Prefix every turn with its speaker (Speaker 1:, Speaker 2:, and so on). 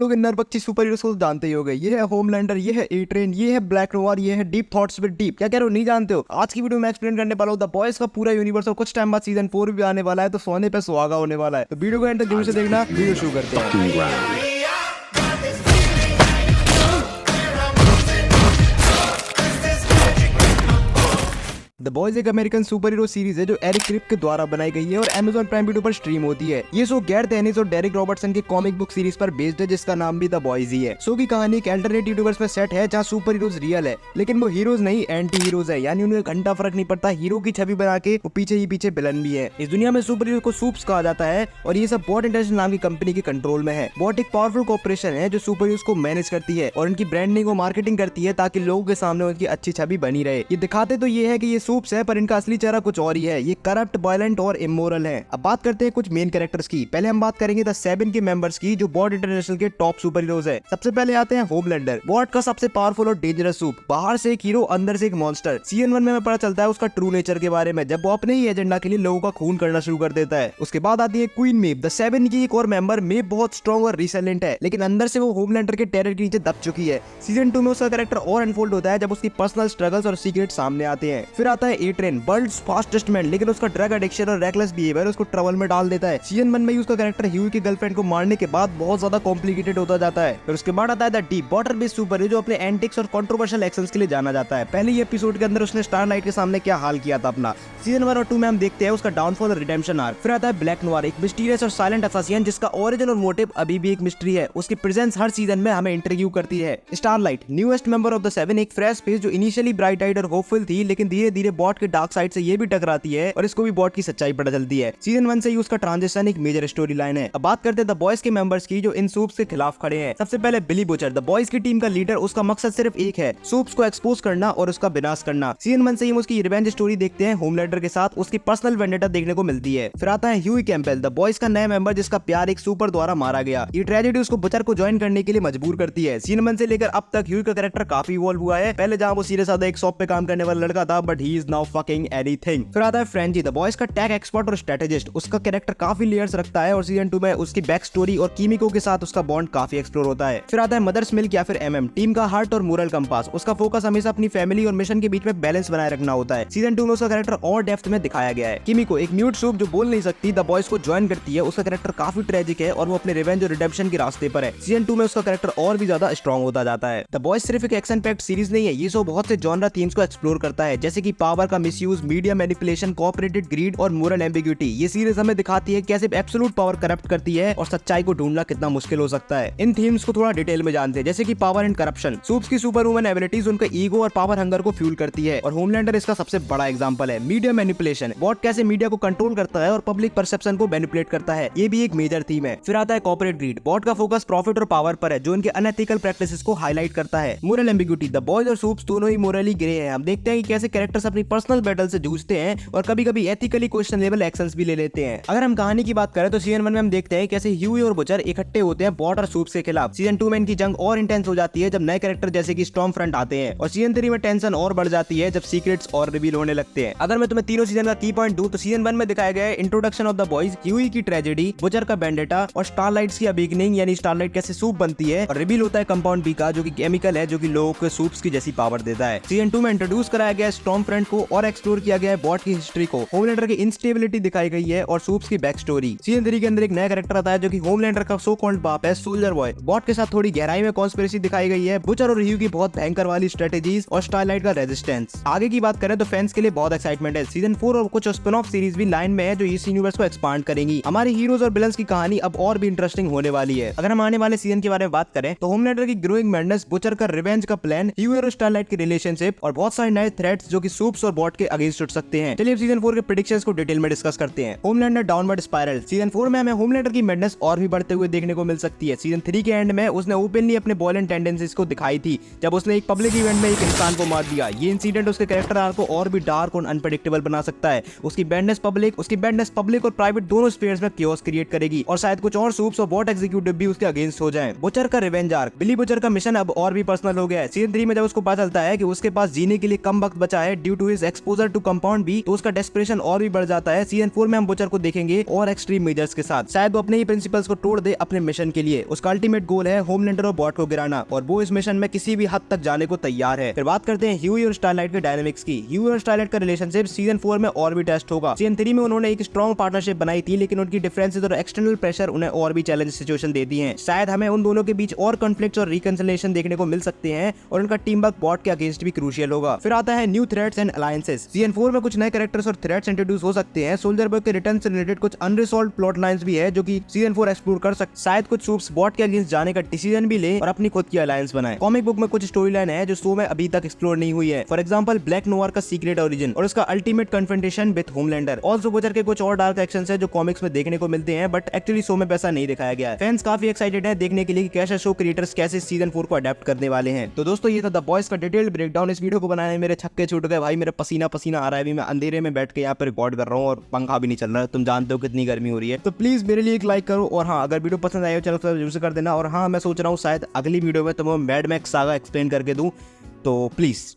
Speaker 1: लोग इन नरबच्ची super heroes को तो जानते ही हो गए। ये है होमलैंडर, ये है ए ट्रेन, ये है ब्लैक नोवार, ये है डीप थॉट्स विद डीप। क्या कह रहे हो, नहीं जानते हो? आज की वीडियो में एक्सप्लेन करने वाला हूं द बॉयज का पूरा यूनिवर्स और कुछ टाइम बाद सीजन 4 भी आने वाला है, तो सोने पे सुहागा होने वाला है। तो वीडियो को एंड तक जरूर से देखना। वीडियो शुरू करते हैं। द बॉयज एक अमेरिकन सुपर हीरो सीरीज है जो एरिक क्रिप्ट के द्वारा बनाई गई है और Amazon प्राइम वीडियो पर स्ट्रीम होती है। ये शो गैर टेनिस और डेरिक रॉबर्टसन की कॉमिक बुक सीरीज पर बेस्ड है जिसका नाम भी द बॉयज ही है। शो की कहानी एक अल्टरनेट यूनिवर्स में सेट है जहाँ सुपर हीरोज रियल है, लेकिन वो हीरोज नहीं एंटी हीरोज है, यानी उन्हें घंटा फर्क नहीं पड़ता। हीरो की छवि बना के वो पीछे ही पीछे विलन भी है। इस दुनिया में सुपर हीरो को सूप्स कहा जाता है और ये सब बॉट इंटरनेशनल नाम की कंपनी के कंट्रोल में है। बॉट एक पावरफुल कॉर्पोरेशन है जो सुपर हीरोज को मैनेज करती है और उनकी ब्रांडिंग और मार्केटिंग करती है ताकि लोगों के सामने उनकी अच्छी छवि बनी रहे। ये दिखाते तो ये है कि ये सूप्स है, पर इनका असली चेहरा कुछ और ही है। ये करप्ट, वायलेंट और इमोरल है। अब बात करते हैं कुछ मेन कैरेक्टर्स की। पहले हम बात करेंगे द 7 के मेंबर्स की जो बॉट इंटरनेशनल के टॉप सुपर हीरोज है। सबसे पहले आते हैं होमलैंडर, बॉट का सबसे पावरफुल और डेंजरस सूप। बाहर से एक हीरो, अंदर से एक मॉन्स्टर। सीजन 1 में पता चलता है उसका ट्रू नेचर के बारे में, जब वो अपने ही एजेंडा के लिए लोगों का खून करना शुरू कर देता है। उसके बाद आती है क्वीन मेव, द 7 की एक और मेंबर। मेव बहुत स्ट्रॉन्ग और रिसेलेंट है, लेकिन अंदर से वो होमलैंडर के टेरर के नीचे दब चुकी है। सीजन 2 में उसका कैरेक्टर और अनफोल्ड होता है जब उसकी पर्सनल स्ट्रगल्स और सीक्रेट सामने आते हैं। फिर आता है ए ट्रेन, वर्ल्ड्स फास्टेस्ट मैन, लेकिन उसका ड्रग एडिक्शन और रेकलेस बिहेवियर उसको ट्रबल में डाल देता है। सीजन 1 में ही उसका कैरेक्टर ह्यूई की गर्लफ्रेंड को मारने के बाद बहुत ज्यादा कॉम्प्लिकेटेड होता जाता है। फिर उसके बाद आता है the deep, water based super hero जो अपने एंटिक्स और कंट्रोवर्शियल एक्शंस के लिए जाना जाता है। पहले ही एपिसोड के अंदर उसने स्टारलाइट के सामने क्या हाल किया था अपना। सीजन 1 और 2 में हम देखते हैं उसका डाउनफॉल और रिडेम्पशन आर्क। फिर आता है ब्लैक नोवार, एक मिस्टीरियस और साइलेंट असैसिन जिसका ओरिजिन और मोटिव अभी भी एक मिस्ट्री है। उसकी प्रेजेंस हर सीजन में हमें इंटरव्यू करती है। Starlight, newest member of the 7, एक फ्रेश फेस जो इनिशियली ब्राइट आइड और होपफुल थी, लेकिन धीरे धीरे बॉट के डार्क साइड से ये भी टकराती है और इसको भी बॉट की सच्चाई पता चलती है। सीजन 1 से ही उसका ट्रांजिशन एक मेजर स्टोरी लाइन है। अब बात करते हैं द बॉयज के मेंबर्स की जो इन सूप्स के खिलाफ खड़े हैं। सबसे पहले बिली बुचर, द बॉयज की टीम का लीडर। उसका मकसद सिर्फ एक है, सूप्स को एक्सपोज करना और उसका विनाश करना। सीजन 1 से ही हम उसकी रिवेंज स्टोरी देखते हैं होमलैंडर के साथ। उसकी पर्सनल वेंडेटा देखने को मिलती है। फिर आता है ह्यूई कैम्पबेल, द बॉयज का नया मेंबर जिसका प्यार एक सुपर द्वारा मारा गया। ये ट्रेजेडी उसको बुचर को ज्वाइन करने के लिए मजबूर करती है। सीजन 1 से लेकर अब तक ह्यूई का कैरेक्टर काफी इवॉल्व हुआ है। पहले जहां वो सीधे साधा एक शॉप पे काम करने वाला लड़का था, but he is now fucking anything. फिर आता है फ्रेंजी, द बॉयज का टेक एक्सपर्ट और स्ट्रेटेजिस्ट। उसका कैरेक्टर काफी लेयर्स रखता है और सीजन 2 में उसकी बैक स्टोरी और कीमिको के साथ उसका बॉन्ड काफी एक्सप्लोर होता है। फिर आता है मदर्स मिल्क या फिर एमएम, टीम का हार्ट और मोरल कंपास। उसका फोकस हमेशा अपनी फैमिली और मिशन के बीच में बैलेंस बनाए रखना होता है। सीजन 2 में उसका कैरेक्टर और डेप्थ में दिखाया गया है। कीमिको, एक म्यूट सूप जो बोल नहीं सकती, द बॉयज को ज्वाइन करती है। उसका कैरेक्टर काफी ट्रेजिक है और वो अपने रिवेंज और रिडेम्पशन के रास्ते पर है। सीजन 2 में उसका कैरेक्टर और भी ज्यादा स्ट्रॉन्ग होता जाता है। द बॉयज सिर्फ एक एक्शन पैक्ड सीरीज नहीं है, ये शो बहुत से जॉनरा थीम्स को एक्सप्लोर करता है, जैसे कि पावर का misuse, media manipulation, cooperated greed और मोरल एम्बिग्यूटी। ये सीरीज हमें दिखाती है कैसे एब्सोल्यूट पावर करप्ट करती है और सच्चाई को ढूंढना कितना मुश्किल हो सकता है। इन थीम्स को थोड़ा डिटेल में जानते हैं, जैसे कि पावर एंड करप्शन। सूप्स की सुपर वुमन एबिलिटीज उनका ईगो और पावर हंगर को फ्यूल करती है और होमलैंडर इसका सबसे बड़ा एग्जांपल है। मीडिया मैनिपुलेशन, बॉट कैसे मीडिया को कंट्रोल करता है और पब्लिक परसेप्शन को मैनिपुलेट करता है, ये भी एक मेजर थीम है। फिर आता है कॉर्पोरेट ग्रीड, बॉट का फोकस प्रॉफिट और पावर पर है जो इनके अनएथिकल प्रैक्टिसेस को हाईलाइट करता है। मोरल एम्बिग्यूटी, द बॉयज और सूप्स दोनों ही मोरली ग्रे हैं। हम देखते हैं कि कैसे कैरेक्टर्स अपनी पर्सनल बैटल से जूझते हैं और कभी कभी एथिकली क्वेश्चनेबल एक्शंस भी ले लेते हैं। अगर हम कहानी की बात करें तो सीजन 1 में हम देखते हैं कैसे ह्यूई और बुचर इकट्ठे होते हैं बॉट और सूप्स के खिलाफ। सीजन 2 में इनकी जंग और इंटेंस हो जाती है जब नए कैरेक्टर जैसे कि स्टॉर्म फ्रंट आते हैं और सीजन 3 में टेंशन और बढ़ जाती है जब सीक्रेट्स और रिवील होने लगते हैं। अगर मैं तुम्हें तीनों सीजन का की पॉइंट दूं तो सीजन 1 में दिखाया गया है introduction of the boys, Huey की ट्रेजेडी, बुचर का वेंडेटा और स्टारलाइट्स की अवेकनिंग, यानी स्टारलाइट कैसे सूप बनती है और रिवील होता है कंपाउंड बी का जो कि केमिकल है जो कि लोगों को सूप्स की जैसी पावर देता है। सीजन 2 में इंट्रोड्यूस कराया गया स्टॉर्म फ्रंट को और एक्सप्लोर किया गया है बॉट की हिस्ट्री को। होमलैंडर की इंस्टेबिलिटी दिखाई गई है और सूप्स की बैक स्टोरी। सीजन 3 के अंदर एक नया कैरेक्टर आता है जो कि होमलैंडर का सो कॉल्ड बाप है, सोल्जर बॉय। बॉट के साथ थोड़ी गहराई में कॉन्स्पिरेसी दिखाई गई है, बुचर और ह्यू की बहुत भयंकर वाली स्ट्रेटेजीज और स्टारलाइट का रेजिस्टेंस। आगे की बात करें तो फैंस के लिए बहुत एक्साइटमेंट है। सीजन 4 और कुछ स्पिन ऑफ सीरीज भी लाइन में है जो इस यूनिवर्स को एक्सपांड करेंगी। हमारे हीरोज और विलन्स की कहानी अब और भी इंटरेस्टिंग होने वाली है। अगर हम आने वाले सीजन के बारे में बात करें तो होमलैंडर की ग्रोइंग मैडनेस, बुचर का रिवेंज का प्लान, ह्यू और स्टारलाइट की रिलेशनशिप और बहुत सारे नए थ्रेट्स जो कि सूप्स और बॉट के अगेंस्ट उठ सकते हैं। चलिए सीजन 4 के प्रेडिक्शंस को डिटेल में डिस्कस करते हैं। होमलैंडर डाउनवर्ड स्पाइरल, सीजन 4 में हमें होमलैंडर की मैडनेस और भी बढ़ते हुए देखने को मिल सकती है। सीजन 3 के एंड में उसने ओपनली अपने वॉयलेंट टेंडेंसीज को दिखाई थी जब उसने एक पब्लिक इवेंट में एक इंसान को मार दिया। ये इंसिडेंट उसके कैरेक्टर आर्क को और भी डार्क और अनप्रेडिक्टेबल बना सकता है। उसकी बैडनेस पब्लिक और प्राइवेट दोनों स्फीयर्स में chaos क्रिएट करेगी और शायद कुछ और सूप्स और बॉट एग्जीक्यूटिव भी उसके अगेंस्ट हो जाएं। बुचर का रिवेंज आर्क, बिली बुचर का मिशन अब और भी पर्सनल हो गया है। सीजन 3 में जब उसको पता चलता है कि उसके पास जीने के लिए कम वक्त बचा है due to his exposure to compound भी, तो उसका डेस्परेशन और भी बढ़ जाता है। सीजन 4 में हम बुचर को देखेंगे और एक्सट्रीम मेजर्स के साथ। शायद वो अपने ही प्रिंसिपल्स को तोड़ दे अपने मिशन के लिए। उसका अल्टीमेट गोल है होमलैंडर और बॉट को गिराना, और वो इस मिशन में किसी भी हद तक जाने को तैयार है। फिर बात करते हैं ह्यूई और स्टारलाइट के डायनामिक्स की। ह्यूई और स्टारलाइट का रिलेशनशिप सीजन 4 में और भी टेस्ट होगा। सीजन 3 में उन्होंने एक स्ट्रॉन्ग पार्टनरशिप बनाई थी, लेकिन उनकी डिफरेंसेस और एक्सटर्नल प्रेशर उन्हें और भी चैलेंज सिचुएशन देती हैं। शायद हमें उन दोनों के बीच और कॉन्फ्लिक्ट्स और रिकंसिलिएशन देखने को मिल सकते हैं, और उनका टीम वर्क बॉट के अगेंस्ट भी क्रूशियल होगा। फिर आता है new threats and alliances. Season 4 में कुछ नए कैरेक्टर्स और थ्रेट्स इंट्रोड्यूस हो सकते हैं। सोल्जर बॉय के रिटर्न से रिलेटेड कुछ अनरिजॉल्व्ड प्लॉट लाइंस भी है, जो कि सीजन 4 एक्सप्लोर कर सकते। शायद कुछ सूप्स बॉट के अगेंस्ट जाने का डिसीजन भी ले और अपनी खुद की अलायंस बनाए। कॉमिक बुक में कुछ स्टोरी लाइन है जो शो में अभी तक एक्सप्लोर नहीं हुई है। फॉर एग्जांपल ब्लैक नोवार का सीक्रेट ओरिजिन और उसका ultimate confrontation with Homelander. Also butcher के कुछ और डार्क एक्शंस है जो कॉमिक्स में देखने को मिलते हैं, बट एक्चुअली शो में वैसा नहीं दिखाया गया है। फैंस काफी एक्साइटेड है देखने के लिए कि कैसे शो क्रिएटर्स कैसे सीजन 4 को अडेप्ट करने वाले हैं। तो दोस्तों ये था द बॉयज का डिटेल्ड ब्रेकडाउन। इस वीडियो को बनाने में मेरे छक्के छूट गए भाई, मेरा पसीना पसीना आ रहा है। अभी मैं अंधेरे में बैठ के यहाँ पे रिकॉर्ड कर रहा हूँ और पंखा भी नहीं चल रहा है। तुम जानते हो कितनी गर्मी हो रही है। तो प्लीज मेरे लिए एक लाइक करो, और हाँ अगर वीडियो पसंद आए चैनल को जरूर से कर देना। और हाँ मैं सोच रहा हूँ शायद अगली वीडियो में तुम्हें मैड मैक्स सागा एक्सप्लेन करके दूं, तो प्लीज